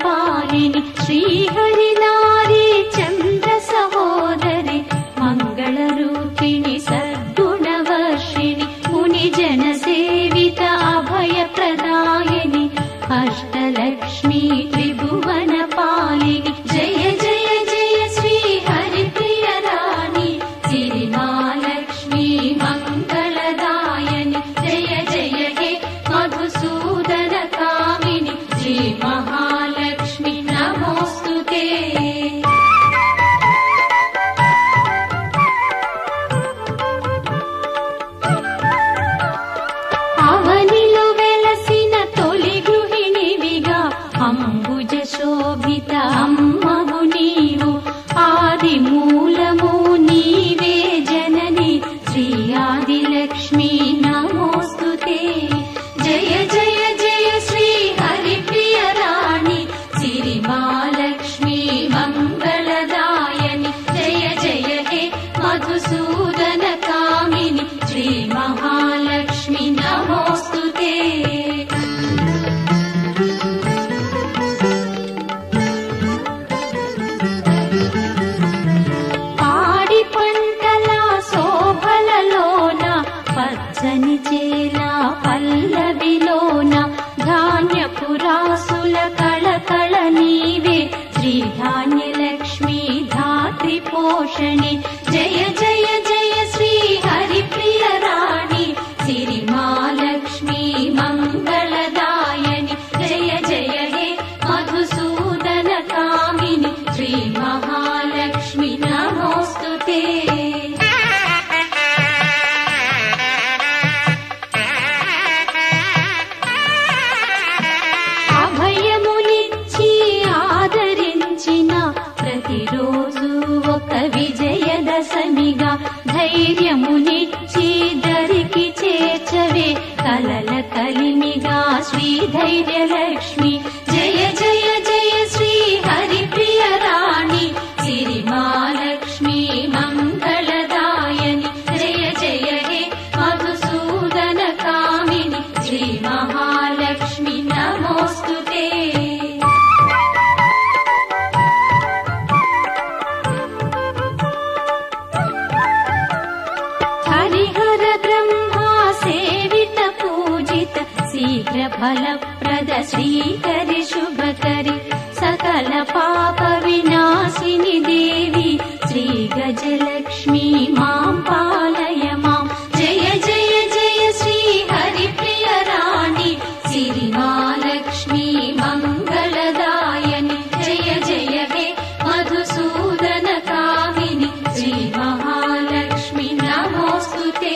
पालिनि श्रीहरि नारी चन्द्र सहोदरि मङ्गलरूपिणि सद्गुणवर्षिणि मुनिजन सेवित अभय प्रदायिनि अष्टलक्ष्मी त्रिभुवन पालिनि जय जय जय श्री हरिप्रिय राणि सिरिमालक्ष्मी मङ्गलदायिनि जय जय हे मधुसूदन कामिनि श्री महालक्ष्मी नमोस्तुते। అవనిలో వెలసిన తొలి గృహిణివిగా అంబుజ శోభిత అమ్మవు నీవు ఆది మూలము నీవే జనని శ్రీ ఆదిలక్ష్మీ నమోస్తుతే। జయ జయ జయ శ్రీ హరిప్రియ రాణి సిరిమాలక్ష్మీ మంగళదాయని జయ జయ హే మధుసూదన కామిని శ్రీ మహాలక్ష్మి నమోస్తుతే। పాడి పంటల శోభలలోన పచ్చని చేల పల్లవిలోన ధాన్యపు రాసుల కళకళ నీవే శ్రీ ధాన్యలక్ష్మి ధాత్రి పోషణి జయ జయ జయ శ్రీ హరిప్రియ రాణి సిరిమాలక్ష్మి మంగళదాయని జయ జయ హే మధుసూదన కామిని శ్రీ మహాలక్ష్మి నమోస్తుతే। అభయమునిచ్చి ఆదరించిన ప్రతిరోజు ఒక విజయదశమిగా ధైర్యమునిచ్చి దరికి చేర్చవే కలల కలిమిగా శ్రీ ధైర్యలక్ష్మి జయ జయ జయ శ్రీ హరిప్రియ రాణి సిరిమాలక్ష్మి మంగళదాయని జయ జయ హే మధుసూదన కామిని శ్రీ మహాలక్ష్మి నమోస్తుతే। హరిహర బ్రహ్మా సేవిత పూజిత శీఘ్ర ఫలప్రద శ్రీకరి శుభకరి సకల పాప వినాశిని దేవి శ్రీ గజలక్ష్మి మాం పాలయ మాం జయ జయ జయ శ్రీ హరిప్రియ రాణి సిరిమాలక్ష్మి మంగళదాయని జయ జయ హే మధుసూదన కామిని శ్రీ మహాలక్ష్మి నమోస్తుతే।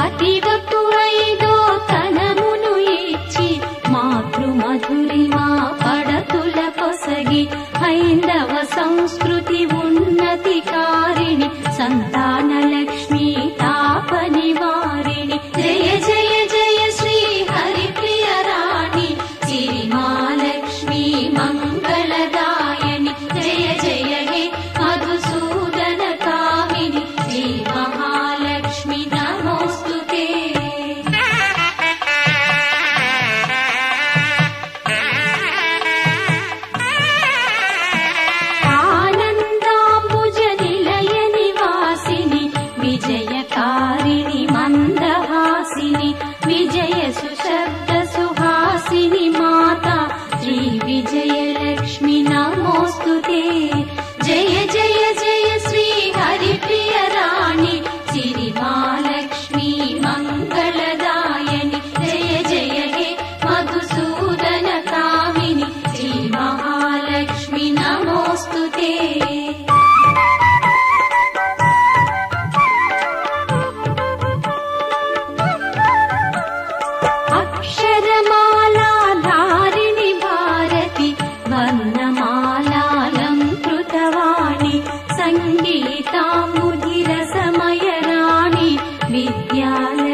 అతివకు ఐదో తనమును ఇచ్చి మాతృమధురిమా పడతుల కొసగి హైందవ సంస్కృతి ఉన్నతి కారిణి సంతానలక్ష్మి తాప నివారిణి జయ జయ జయ శ్రీ హరిప్రియ రాణి సిరిమాలక్ష్మి మంగళదాయని జయ జయ హే మధుసూదన కామిని శ్రీ మహాలక్ష్మి నమోస్తుతే। ఆనందాంబుజ నిలయ నివాసిని విజయకారిణి మందహాసిని విజయ సుశబ్ద సుహాసిని మాతా శ్రీ విజయలక్ష్మి నమోస్తుతే। జయ జయ జయ శ్రీ హరిప్రియ రాణి సిరిమాలక్ష్మి మంగళదాయని జయ జయ హే మధుసూదన కామిని శ్రీ మహాలక్ష్మి నమోస్తుతే। అక్షరమాలా ధారిణి భారతి వర్ణమాలాలంకృతవాణి సంగీతాంబుధిరసమయ రాణి విద్యాల